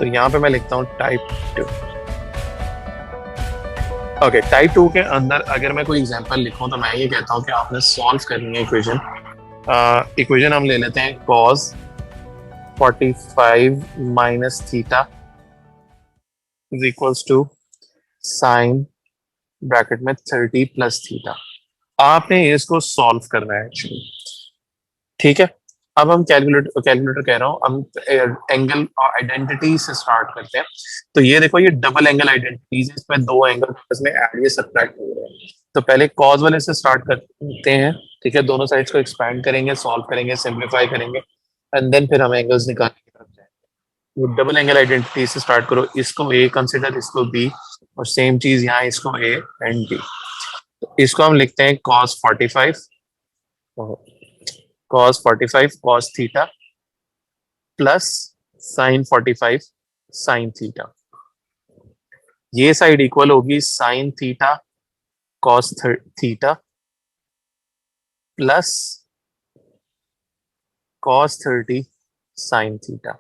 तो यहाँ पे मैं लिखता हूँ टाइप 2। ओके, टाइप 2 के अंदर अगर मैं कोई एग्जांपल लिखूं तो मैं ये कहता हूँ कि आपने सॉल्व करनी है इक्वेशन। इक्वेशन हम ले लेते हैं cos 45 minus theta is equals to sine bracket में 30 प्लस थीटा। आपने इसको सॉल्व करना है एक्चुअली, ठीक है। अब हम कैलकुलेटर कह रहा हूँ, हम एंगल आइडेंटिटी से स्टार्ट करते हैं। तो ये देखो, ये डबल एंगल आइडेंटिटीज है, इसमें दो एंगल इसमें ऐड ये सब्ट्रैक्ट हो रहे हैं। तो पहले कॉज वाले से स्टार्ट करते हैं, ठीक है। दोनों साइड्स को एक्सपैंड करेंगे, सॉल्व करेंगे, सिंप्लीफाई करेंगे, एंड देन फिर हम एंगल्स निकालने की तरफ जाएंगे। वो डबल एंगल आइडेंटिटी से स्टार्ट करो, इसको ए कंसिडर, इसको बी, और सेम चीज यहाँ इसको ए एंड बी। तो इसको हम लिखते हैं cos 45 cos theta plus sign 45 sine theta. ये साइड इक्वल होगी sine theta cos theta plus cos 30 sine theta.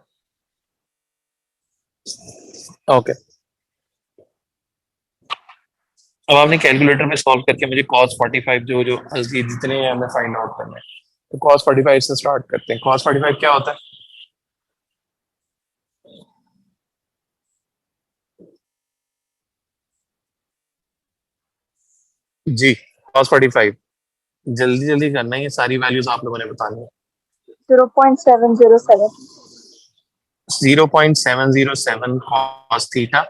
Okay, अब आपने कैलकुलेटर में सॉल्व करके मुझे cos 45 जो जो जितने हैं हमें फाइंड आउट करना है। तो cos 45 से स्टार्ट करते हैं। cos 45 क्या होता है? जी, cos 45 जल्दी जल्दी करना है, ये सारी वैल्यूज आप लोगों ने बतानी है। 0.707 0.707 cos थीटा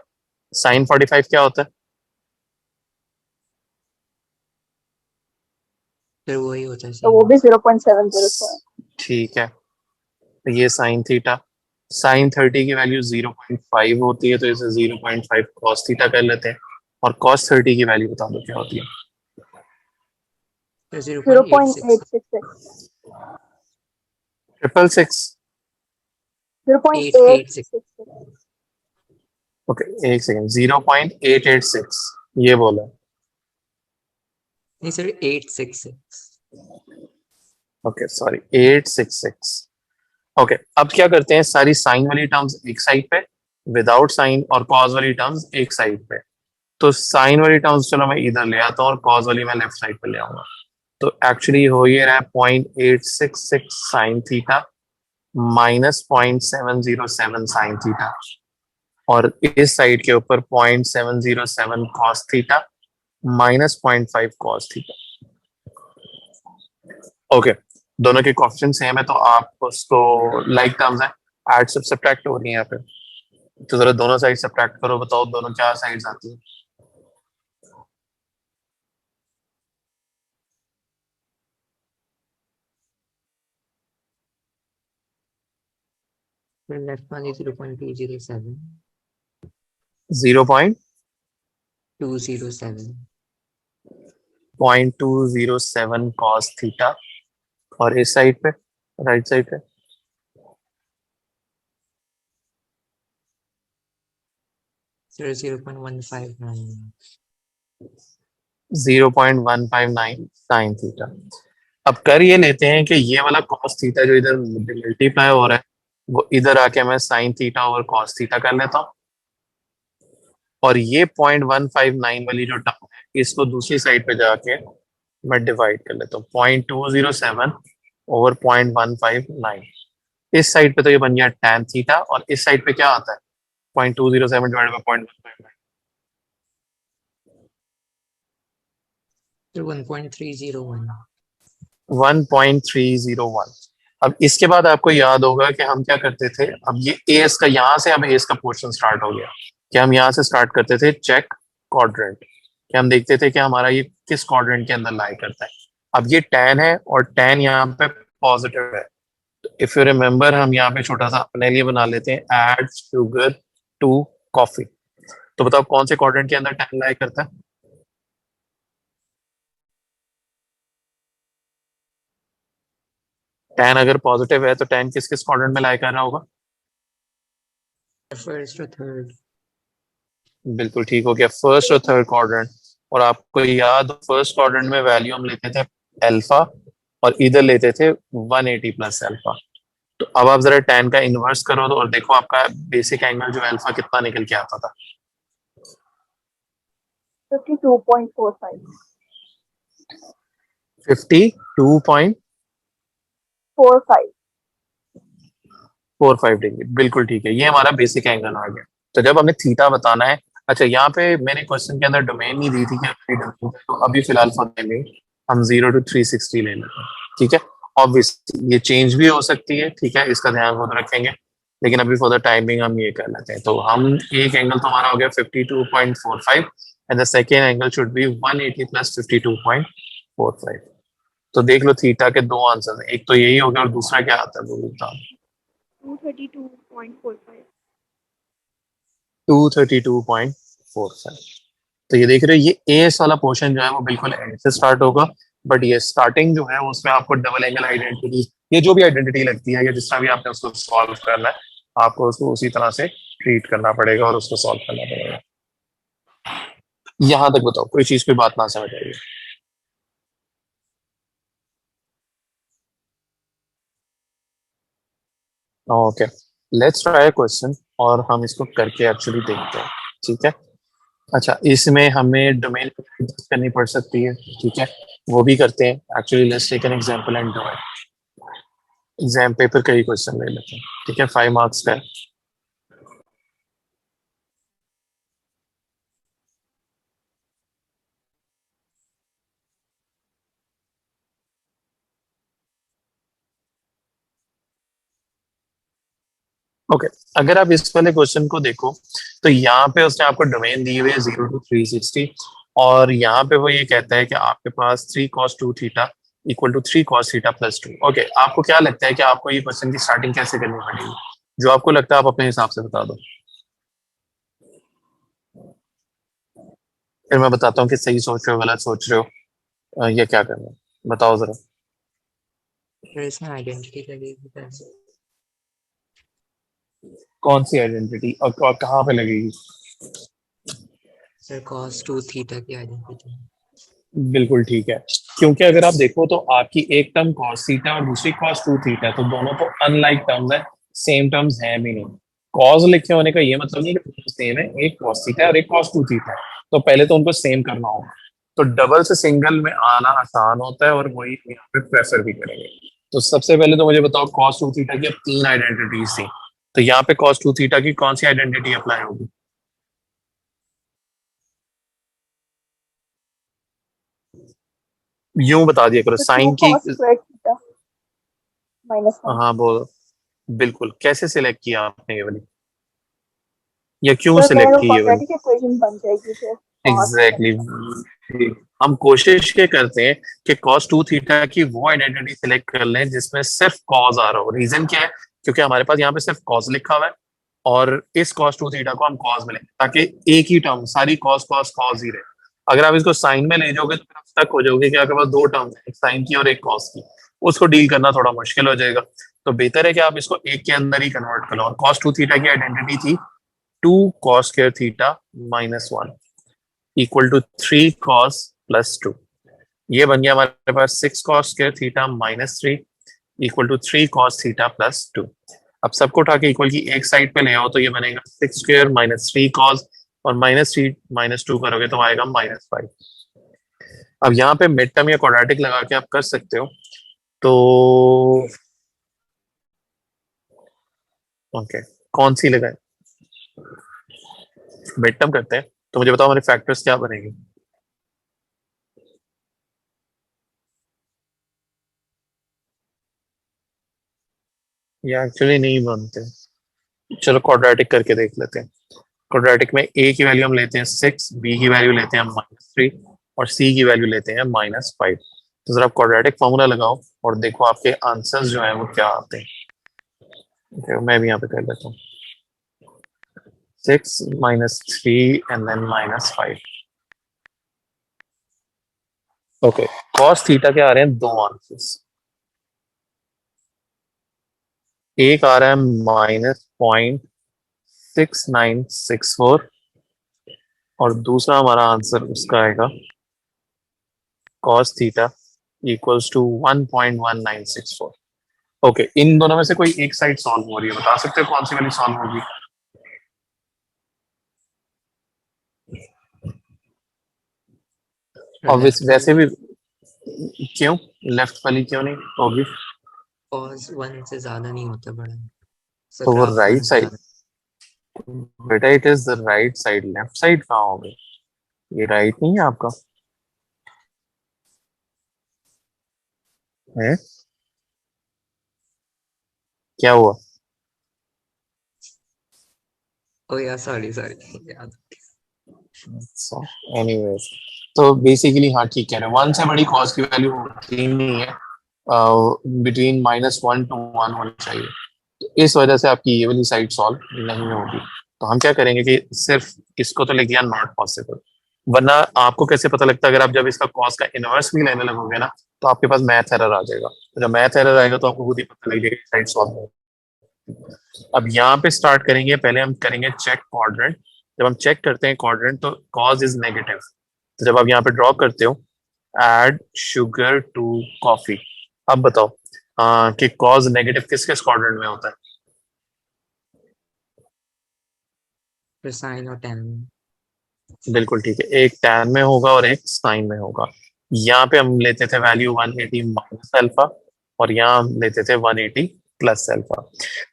साइन 45 क्या होता है? फिर वही होता है तो वो भी 0.707। ठीक है, तो ये साइन थीटा। साइन 30 की वैल्यू 0.5 होती है, तो इसे 0.5 cos थीटा कर लेते हैं। और cos 30 की वैल्यू बता दो क्या होती है? 0.866 ट्रिपल सिक्स। 0.866 ओके, एक सेकेंड, 0.886 ये बोला? नहीं सर 866। Okay sorry, 866। ओके, अब क्या करते हैं, सारी साइन वाली टर्म्स एक साइड पे, विदाउट साइन और कॉज वाली टर्म्स एक साइड पे। तो साइन वाली टर्म्स चलो मैं इधर ले आता हूँ और कॉज वाली मैं लेफ्ट साइड पे ले आऊंगा। तो एक्चुअली हो ये रहा है 0.866 sine theta minus 0.707 sine theta, और इस साइड के ऊपर 0.707 cos theta minus 0.5 cos theta. Okay, दोनों के कोएफिशिएंट सेम है, तो आप उसको लाइक टर्म्स है, ऐड सब्ट्रैक्ट हो रही है यहाँ पे। तो जरा दोनों साइड सब्ट्रैक्ट करो, बताओ दोनों क्या साइड्स आती है? फिर लेफ्ट वाली 0.207 0.207 cos थीटा, और इस साइड पे राइट साइड पे 0.159 साइन थीटा। अब कर ये लेते हैं कि ये वाला cos थीटा जो इधर मल्टीप्लाई हो रहा है, वो इधर आके मैं sine theta over cos theta कर लेता हूँ, और ये 0.159 वाली जो टर्म है इसको दूसरी साइड पे जाके मैं डिवाइड कर लेता हूँ। 0.207 ओवर 0.159, इस साइड पे तो ये बन गया tan थीटा, और इस साइड पे क्या आता है 0.207 डिवाइडेड बाय 0.159, फिर 1.301। 1.301। अब इसके बाद आपको याद होगा कि हम क्या करते थे, अब ये एस का यहाँ से अब एस का पोर्शन स्टार्ट हो गया, कि हम यहाँ से स्टार्ट करते थे चेक क्वाड्रेंट, कि हम देखते थे कि हमारा ये किस क्वाड्रेंट के अंदर लाई करता है। अब ये tan है और tan यहाँ पे पॉजिटिव है, इफ यू रिमेम्बर हम यहाँ पे छोटा सा अपने लिए बना लेते हैं, ऐड शुगर टू कॉफी। तो बताओ कौन से क्वाड्रेंट के अंदर tan लाई करता है? tan अगर पॉजिटिव है तो tan किस किस क्वाड्रेंट में लाई कर रहा होगा? फर्स्ट और थर्ड। बिल्कुल ठीक हो गया, फर्स्ट और थर्ड क्वाड्रेंट। और आपको याद, फर्स्ट क्वाड्रेंट में वैल्यू हम लेते थे अल्फा, और इधर लेते थे 180 प्लस अल्फा। तो अब आप जरा tan का इनवर्स करो तो और देखो आपका बेसिक एंगल जो अल्फा कितना निकल के आता था। 52.45. 52.45 45. डिग्री, बिल्कुल ठीक है, ये हमारा बेसिक एंगल आ गया। तो जब हमें थीटा बताना है, अच्छा यहाँ पे मैंने क्वेश्चन के अंदर डोमेन नहीं दी थी कि अपनी डोमेन, तो अभी फिलहाल फॉर में हम 0 to 360 ले लेते हैं, ठीक है। ऑब्वियसली ये चेंज भी हो सकती है, ठीक है, इसका ध्यान खुद रखेंगे, लेकिन अभी फॉर द टाइमिंग हम ये कर लेते हैं। तो हम एक एंगल तो हमारा हो गया 52.45 and the second angle should be 180 plus 52.45। तो देख लो थीटा के दो आंसर हैं, एक तो यही हो गया और दूसरा क्या आता है वो बताओ। 232.45. 232.45। तो ये देख रहे हो, ये एस वाला पोर्शन जो है वो बिल्कुल एंड से स्टार्ट होगा, बट ये स्टार्टिंग जो है उसमें आपको डबल एंगल आइडेंटिटी, ये जो भी आइडेंटिटी लगती है या जिस तरह भी आपने उसको सॉल्व करना है, आपको उसको उसी तरह से ट्रीट करना पड़ेगा और उसको सॉल्व करना पड़ेगा। यहां तक बताओ कोई चीज कोई बात ना समझ आएगी। ओके, लेट्स ट्राई क्वेश्चन और हम इसको करके एक्चुअली देखते हैं, ठीक है। अच्छा, इसमें हमें डोमेन करनी पड़ सकती है, ठीक है, वो भी करते हैं actually. Let's take an example and do it. Exam paper का ही क्वेश्चन ले लेते हैं, ठीक है, 5 मार्क्स का है। ओके, अगर आप इस वाले क्वेश्चन को देखो तो यहाँ पे उसने आपको डोमेन दी हुई है 0 to 360, और यहाँ पे वो ये कहता है कि आपके पास 3 cos 2 theta equal to 3 cos theta plus 2। Okay, आपको क्या लगता है कि आपको ये क्वेश्चन की स्टार्टिंग कैसे करनी पड़ेगी? जो आपको लगता है आप अपने हिसाब से बता दो, फिर मैं बताता हूँ कि सही सोच रहे हो गलत सोच रहे हो, या क्या करना है, बताओ जरा। फिर इसमें आइडेंटिटी लगेगी पहले। कौन सी आइडेंटिटी और कहाँ पे लगेगी? सर cos 2 थीटा की आइडेंटिटी। बिल्कुल ठीक है, क्योंकि अगर आप देखो तो आपकी एक टर्म कॉस थीटा और दूसरी कॉस 2 थीटा, तो दोनों तो अनलाइक टर्म्स है, सेम टर्म्स है भी नहीं। कॉस लिखे होने का ये मतलब नहीं कि सेम है, एक कॉस थीटा और एक कॉस 2 थीटा है, तो पहले तो उनको सेम करना होगा। तो डबल से सिंगल में आना आसान होता है और वही यहाँ पे प्रेफर भी करेंगे। तो सबसे पहले तो मुझे बताओ कॉस 2 थीटा की अब 3 आइडेंटिटीज थी, तो यहाँ पे कॉस 2 थीटा की कौन सी आइडेंटिटी अप्लाई होगी? यूं बता दिया करो तो 2 साइन की। cos squared theta minus 1. हाँ बोल, बिल्कुल, कैसे सिलेक्ट किया आपने ये वाली, या क्यों सर कह रहे सिलेक्ट हो की ये वाली? क्वाड्रेटिक इक्वेशन बन जाएगी फिर cos एग्जैक्टली थीटा. exactly. हम कोशिश ये करते हैं कि cos 2 थीटा की वो आइडेंटिटी सिलेक्ट कर लें जिसमें सिर्फ cos आ रहा हो। रीजन क्या है? क्योंकि हमारे पास यहाँ पे सिर्फ cos लिखा हुआ है, और इस cos 2 थीटा को हम cos में लेंगे ताकि एक ही टर्म सारी cos cos cos ही रहे। अगर आप इसको साइन में ले जाओगे तो फिर आप स्टक हो जाओगे कि आपके पास दो टर्म है, एक साइन की और एक cos की, उसको डील करना थोड़ा मुश्किल हो जाएगा। तो बेहतर है कि आप इसको एक के अंदर ही कन्वर्ट कर लो, और cos 2 थीटा की आइडेंटिटी थी 2 cos² theta - 1 equal to 3 cos + 2। ये बन गया हमारे पास 6 cos² theta - 3 equal to 3 cos theta + 2। अब सबको उठा के इक्वल की एक साइड पे ले आओ तो ये बनेगा 6² - 3 cos, और -3 -2 करोगे तो आएगा -5। अब यहाँ पे मिड टर्म या क्वाड्रेटिक लगा के आप कर सकते हो। तो ओके, कौन सी लगाए? मिड टर्म करते हैं, तो मुझे बताओ हमारे फैक्टर्स क्या बनेंगे? ये एक्चुअली नहीं बनते, चलो क्वाड्रेटिक करके देख लेते हैं। क्वाड्रेटिक में ए की वैल्यू हम लेते हैं 6, बी की वैल्यू लेते हैं -3, और सी की वैल्यू लेते हैं -5। तो जरा क्वाड्रेटिक फॉर्मूला लगाओ और देखो आपके आंसर्स जो है वो क्या आते हैं। Okay, मैं भी यहाँ पे कर लेता हूँ 6 -3 and then -5। Okay, cos theta के आ रहे हैं दो आंसर्स, एक आ रहा है -0.6964, और दूसरा हमारा आंसर उसका आएगा cos theta equals to 1.1964। Okay, इन दोनों में से कोई एक साइड सॉल्व हो रही है, बता सकते हो कौन सी वाली सॉल्व होगी? ऑब्वियस लेफ्ट वैसे वाली भी, क्यों लेफ्ट वाली क्यों नहीं होगी? cos 1 से ज्यादा नहीं होता बड़ा, सो तो वो ग्राफ राइट बन के आ साइड, रहा बेटा it is the right side, left side कहाँ होगी? ये राइट नहीं है आपका है? क्या हुआ? है। ओ यार सॉरी सॉरी याद। एनीवेज, तो बेसिकली हाँ ठीक कह रहे हैं, वन से बड़ी कॉस की वैल्यू होती ही नहीं है, बिटवीन -1 to 1 होनी चाहिए। तो इस वजह से आपकी ये वाली साइड सॉल्व नहीं होगी। तो हम क्या करेंगे कि सिर्फ इसको तो लिख दिया नॉट पॉसिबल, वरना आपको कैसे पता लगता है? अगर आप जब इसका कॉस का इनवर्स भी लेने लगोगे ना, तो आपके पास मैथ एरर आ जाएगा। तो जब मैथ एरर आएगा तो आपको खुद ही पता लग जाएगा साइड सॉल्व। अब यहाँ पे स्टार्ट करेंगे, पहले हम करेंगे चेक क्वाड्रेंट। जब हम चेक करते हैं क्वाड्रेंट तो कॉज इज नेगेटिव, तो जब आप यहाँ पे ड्रॉ करते हो एड शुगर टू कॉफी, अब बताओ कि कॉज नेगेटिव किस किस क्वाड्रेंट में होता है? फिर साइन और tan। बिल्कुल ठीक है, एक टैन में होगा और एक साइन में होगा। यहाँ पे हम लेते थे वैल्यू 180 माइनस अल्फा, और यहाँ हम लेते थे 180 प्लस अल्फा।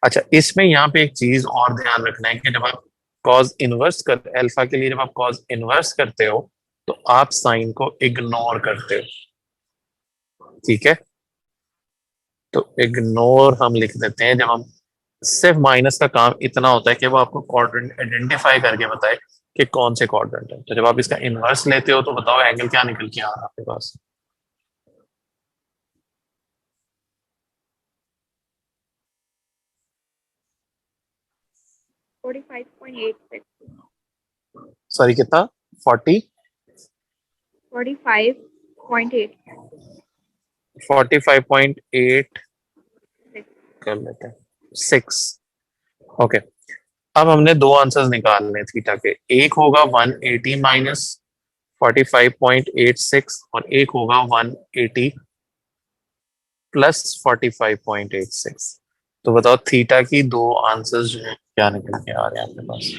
अच्छा, इसमें यहाँ पे एक चीज और ध्यान रखना है कि जब आप कॉज इनवर्स कर अल्फा के लिए, जब आप कॉज इनवर्स करते हो तो आप साइन को इग्नोर करते हो, ठीक है? तो इग्नोर हम लिख देते हैं जब हम, सिर्फ माइनस का काम इतना होता है कि वो आपको क्वाड्रेंट आइडेंटिफाई करके बताए कि कौन से क्वाड्रेंट है। तो जब आप इसका इनवर्स लेते हो तो बताओ एंगल क्या निकल के आ रहा है आपके पास? 45.86। सॉरी कितना? 40? 45.8। 45.8 कर लेते हैं, 6। ओके, अब हमने दो आंसर्स निकालने थीटा के, एक होगा 180 माइनस 45.86 और एक होगा 180 प्लस 45.86। तो बताओ थीटा की दो आंसर्स जो है क्या निकल के आ रहे हैं आपके पास?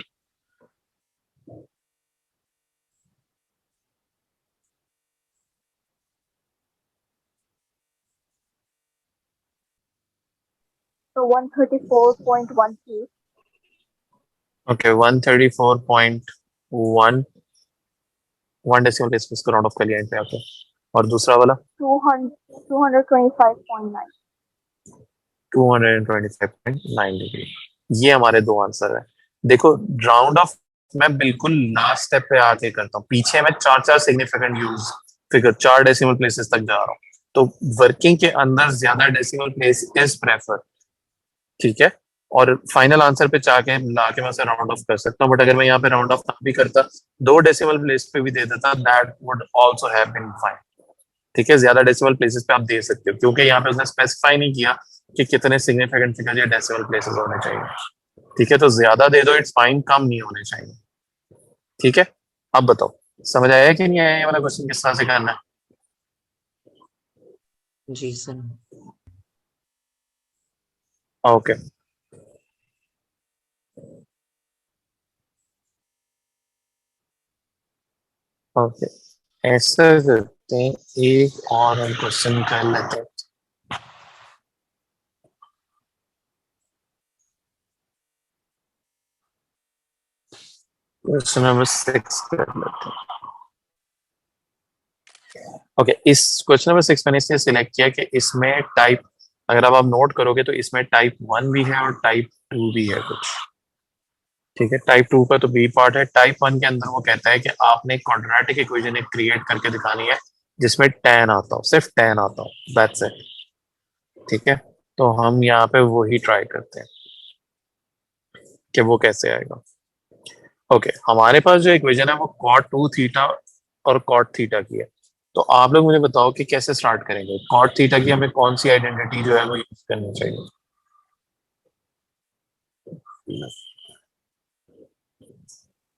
तो 134.13। ओके, 134.1, वन डेसिमल प्लेस पे इसको राउंड ऑफ कर लिया पे आके। और दूसरा वाला 225.9। 225.9 डिग्री। ये हमारे दो आंसर है। देखो, राउंड ऑफ मैं बिल्कुल लास्ट स्टेप पे आके करता हूँ, पीछे मैं चार चार सिग्निफिकेंट यूज फिगर, चार डेसिमल प्लेसेस तक जा रहा हूँ। तो वर्किंग के अंदर ज्यादा डेसिमल प्लेस इज प्रेफर, ठीक है? और फाइनल आंसर पे जाके लाके मैं उसे राउंड ऑफ कर सकता हूँ, बट अगर मैं यहाँ पे राउंड ऑफ ना भी करता, दो डेसिमल प्लेस पे भी दे देता, that would also have been fine. ठीक है, ज्यादा डेसिमल प्लेसेस पे आप दे सकते हो, क्योंकि यहाँ पे उसने स्पेसिफाई नहीं किया कि कितने सिग्निफिकेंट फिगर या डेसिमल प्लेसेस होने चाहिए। ठीक है, तो ज्यादा दे दो, इट्स फाइन, कम नहीं होने चाहिए। ठीक है, अब बताओ समझ आया कि नहीं आया ये वाला क्वेश्चन किस तरह से करना है? जी सर। ओके, ओके, ऐसा करते हैं, एक और हम क्वेश्चन कर लेते हैं। क्वेश्चन नंबर 6 कर लेते हैं। ओके, इस क्वेश्चन नंबर 6 मैंने इसलिए सिलेक्ट किया कि इसमें टाइप, अगर आप नोट करोगे तो इसमें टाइप 1 भी है और टाइप 2 भी है कुछ। ठीक है, टाइप 2 का तो बी पार्ट है। टाइप 1 के अंदर वो कहता है कि आपने क्वाड्रेटिक इक्वेशन एक क्रिएट करके दिखानी है जिसमें tan आता हो, सिर्फ tan आता हो, दैट्स इट। ठीक है, तो हम यहाँ पे वही ट्राई करते हैं कि वो कैसे आएगा। ओके, हमारे पास जो इक्वेशन है वो cot 2 थीटा और cot थीटा की है। तो आप लोग मुझे बताओ कि कैसे स्टार्ट करेंगे, cot थीटा की हमें कौन सी आइडेंटिटी जो है वो यूज करनी चाहिए?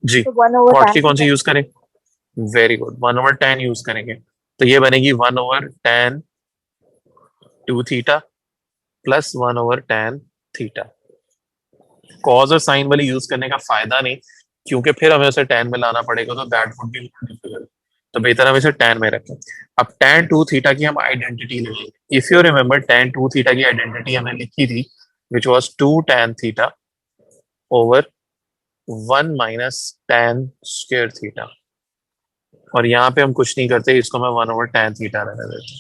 जी, तो 1 ओवर cot tan की कौन सी थीटा। यूज करें? वेरी गुड, 1/tan यूज करेंगे। तो ये बनेगी 1/tan 2 theta plus 1/tan theta. Cause और साइन वाली यूज करने का फायदा नहीं, क्योंकि फिर हमें उसे tan में लाना पड़ेगा, तो दैट वुड बी डिफिकल्ट। तो बेहतर हम इसे tan में रखें। अब tan 2 थीटा की हम आइडेंटिटी लेंगे। If you remember, tan 2 theta की आइडेंटिटी हमने लिखी थी, which was 2 tan theta over 1 minus tan square theta. और यहाँ पे हम कुछ नहीं करते, इसको मैं 1/tan थीटा रहने देता हूँ।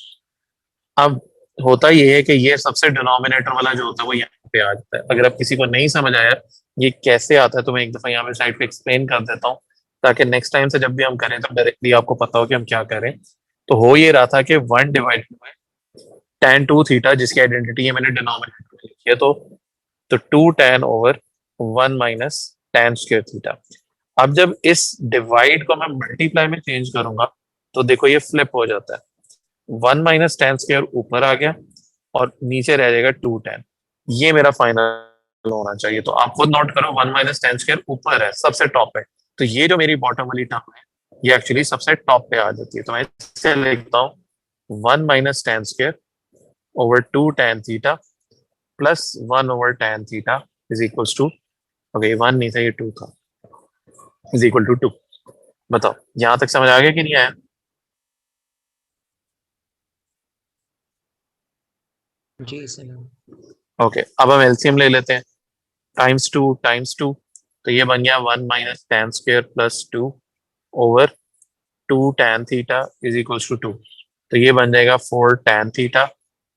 अब होता ये है कि ये सबसे डिनोमिनेटर वाला जो होता है वो यहाँ पे आ जाता है। अगर आप किसी को नहीं समझ आया ये कैसे आता है, तो मैं एक दफा यहाँ पे साइड पे एक्सप्लेन कर देता हूँ, ताकि नेक्स्ट टाइम से जब भी हम करें तो डायरेक्टली आपको पता हो कि हम क्या करें। तो हो ये रहा था कि 1 डिवाइडेड बाय tan 2 थीटा, जिसकी आइडेंटिटी है मैंने डिनोमिनेटर में लिखी है, तो 2 tan over 1 minus tan square theta. अब जब इस डिवाइड को मैं मल्टीप्लाई में चेंज करूंगा, तो देखो ये फ्लिप हो जाता है। 1 माइनस tan स्क्वायर ऊपर आ गया और नीचे रह जाएगा 2 tan। ये मेरा फाइनल होना चाहिए। तो आप खुद नोट करो, 1 माइनस tan स्क्वायर ऊपर है, सबसे टॉप है। तो ये जो मेरी बॉटम वाली टर्म है, ये एक्चुअली सबसे टॉप पे आ जाती है। तो मैं इसे लिखता हूँ 1 minus tan square over 2 tan theta plus 1/tan theta is equals to, okay 1 नहीं था, ये 2 था, इज इक्वल टू 2। बताओ यहां तक समझ आ गया कि नहीं आया? जी सर। ओके, अब हम एलसीएम ले लेते हैं। टाइम्स टू, तो ये बन गया 1 minus tan square plus 2 over 2 tan theta is equals to 2। तो ये बन जाएगा 4 tan थीटा,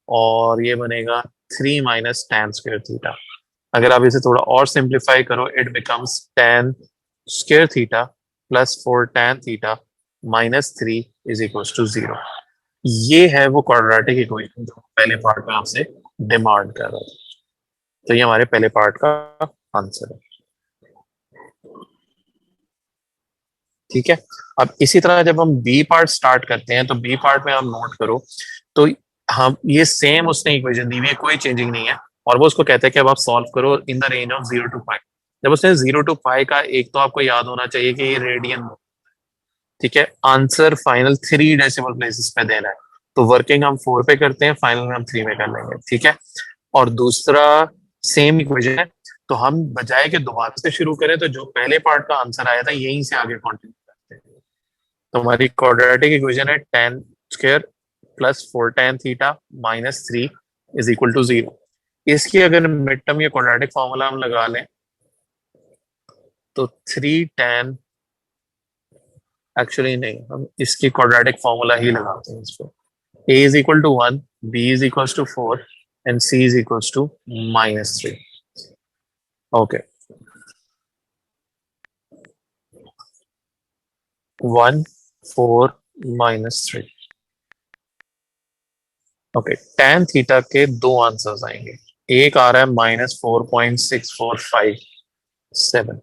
और ये बनेगा 3 माइनस tan स्क्वायर थीटा। अगर आप इसे थोड़ा और सिंप्लीफाई करो, it becomes tan square theta plus 4 tan theta minus 3 is equals to 0। ये है वो क्वाड्रेटिक इक्वेशन जो पहले पार्ट में आपसे डिमांड कर रहा था। तो ये हमारे पहले पार्ट का आंसर है। ठीक है, अब इसी तरह जब हम बी पार्ट स्टार्ट करते हैं, तो बी पार्ट में आप नोट करो, तो हम ये सेम उसने इक्वेशन दी हुई है, कोई चेंजिंग नहीं है। और वो उसको कहते हैं कि अब आप सॉल्व करो in the range of 0 to π। जब उसने 0 to π का, एक तो आपको याद होना चाहिए कि ये रेडियन में, ठीक है, आंसर फाइनल 3 डेसिमल प्लेसेस पे देना है। तो वर्किंग हम 4 पे करते हैं, फाइनल हम 3 में कर लेंगे, ठीक है। और दूसरा सेम इक्वेशन है, तो हम बजाय के दोबारा से शुरू करें, तो जो पहले पार्ट का आंसर आया था यहीं से आगे कंटिन्यू करते हैं। तो हमारी क्वाड्रेटिक इक्वेशन है tan square plus 4 tan theta minus 3 is equal to 0। इसकी अगर मिड टर्म या क्वाड्रेटिक फॉर्मूला हम लगा लें, तो 3 tan, एक्चुअली नहीं, हम इसकी क्वाड्रेटिक फॉर्मूला ही लगाते हैं इसको। a is equal to 1, b is equals to 4 and c is equals to minus 3। okay, 1 4 minus 3। Okay, tan theta के दो आंसर्स आएंगे। एक आ रहा है -4.6457,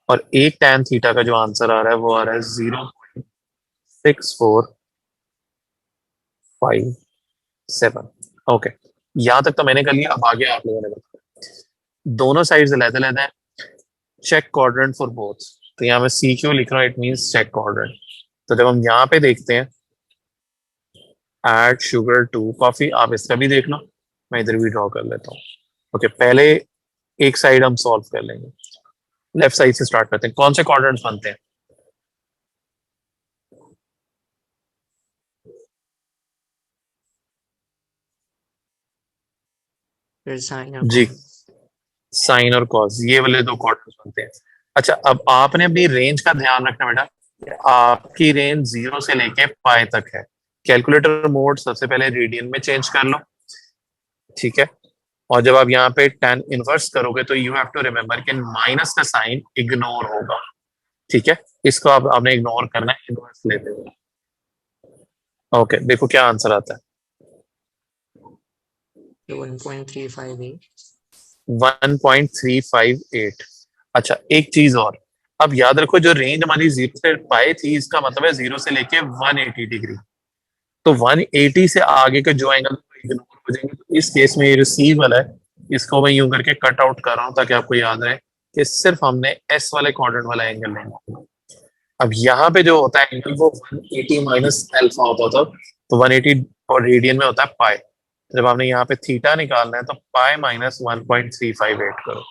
और एक tan थीटा का जो आंसर आ रहा है वो आ रहा है 0.6457। ओके, यहां तक तो मैंने कर लिया। अब आगे आप लोगों ने बताया, दोनों साइड्स अलग-अलग हैं। Check quadrant for both. तो यहाँ मैं सी क्यों लिख रहा हूँ, इट मींस चेक क्वाड्रेंट। तो जब हम यहाँ पे देखते हैं ऐड शुगर टू कॉफी, आप इसका भी देख लो, मैं इधर भी ड्रॉ कर लेता हूँ। ओके, पहले एक साइड हम सॉल्व कर लेंगे, लेफ्ट साइड से स्टार्ट करते हैं। कौन से क्वाड्रेंट्स बनते हैं? फिर साइन और जी, कॉस। साइन और कॉस, ये वाले दो क्वाड्रेंट्स बनते हैं। अच्छा, अब आपने अपनी रेंज का ध्यान रखना बेटा। आपकी रेंज 0 से लेके पाई तक है। कैलकुलेटर मोड सबसे पहले रेडियन में चेंज कर लो, ठीक है। और जब आप यहाँ पे tan इनवर्स करोगे, तो यू हैव टू रिमेम्बर कि माइनस का साइन इग्नोर होगा, ठीक है। इसको आपने इग्नोर करना है इनवर्स लेते हुए। ओके, देखो क्या आंसर आता है। 1.358। 1.358। अच्छा, एक चीज और, अब याद रखो जो रेंज हमारी 0 से पाई थी, इसका मतलब है 0 से लेके 180 डिग्री। तो 180 से आगे के जो एंगल इग्नोर हो जाएंगे। तो इस केस में ये जो सी वाला है, इसको मैं यूं करके कट आउट कर रहा हूं, ताकि आपको याद रहे कि सिर्फ हमने एस वाले क्वाड्रेंट वाला एंगल लेना है। अब यहाँ पे जो होता है एंगल, वो 180 माइनस अल्फा होता था। तो 180 और रेडियन में होता है पाई। जब आपने यहाँ पे थीटा निकालना है तो पाई माइनस 1.358 करो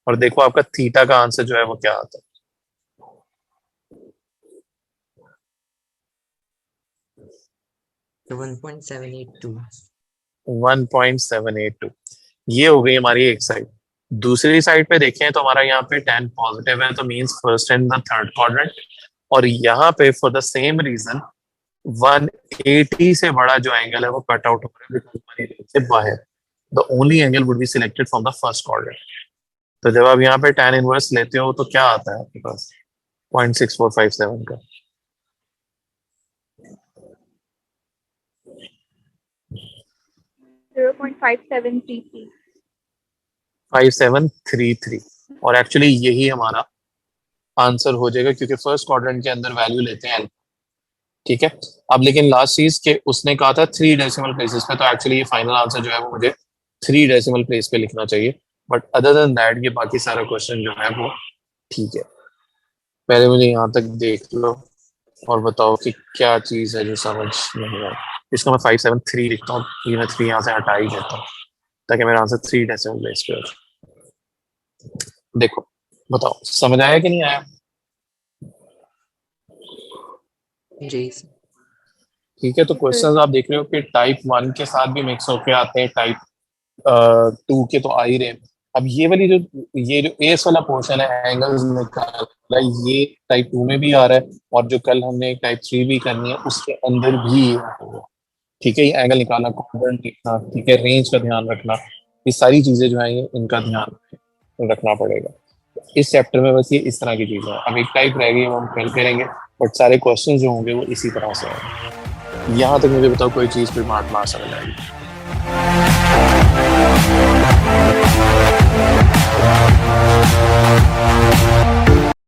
और देखो आपका थीटा का आंसर जो है वो क्या आता है। तो 1.782। 1.782। ये हो गई हमारी एक साइड। दूसरी साइड पे देखें तो हमारा यहाँ पे 10 पॉजिटिव है, तो means first and the third quadrant. और यहाँ पे फॉर द सेम रीजन 180 से बड़ा जो एंगल है वो कट आउट हो रहा है बिकॉज हमारी रेंज से बाहर। The only angle would be selected from the first quadrant. तो जब आप यहाँ पे tan इनवर्स लेते हो तो क्या आता है आपके पास 0.6457 का। 0.5733. 5733। और एक्चुअली यही हमारा आंसर हो जाएगा क्योंकि फर्स्ट क्वाड्रेंट के अंदर वैल्यू लेते हैं। ठीक है। अब लेकिन लास्ट चीज के उसने कहा था 3 डेसिमल प्लेसेस पे, तो एक्चुअली ये फाइनल आंसर जो है वो मुझे 3 डेसिमल प्लेस पे लिखना चाहिए। बट अदर देन दैट ये बाकी सारा क्वेश्चन जो है वो ठीक है। पहले मुझे यहाँ तक देख लो और बताओ कि क्या चीज है जो समझ नहीं आई। इसको मैं 573 लिखता हूँ, ये मैं 3 यहाँ से हटा ही देता हूँ ताकि मेरा आंसर 3 डेसिमल प्लेस पे हो जाए। देखो बताओ समझ आया कि नहीं आया। जी। ठीक है। तो क्वेश्चंस आप देख रहे हो कि टाइप 1 के साथ भी मिक्स होके आते हैं, टाइप 2 के तो आ ही रहे हैं। अब ये जो एस वाला पोर्शन है एंगल्स निकालना, ये टाइप 2 में भी आ रहा है और जो कल हमने टाइप 3 भी करनी है उसके अंदर भी ये होगा। ठीक है। ये एंगल निकालना, क्वाड्रेंट लिखना, ठीक है, रेंज का ध्यान रखना, ये सारी चीजें जो है ये इनका ध्यान रखना पड़ेगा। इस चैप्टर में बस ये इस तरह की चीजें हैं। अब एक टाइप रह गई, वो हम कल करेंगे, बट सारे क्वेश्चन जो होंगे वो इसी तरह से होंगे। यहाँ तक मुझे बताओ कोई चीज कोई बात ना समझ आएगी।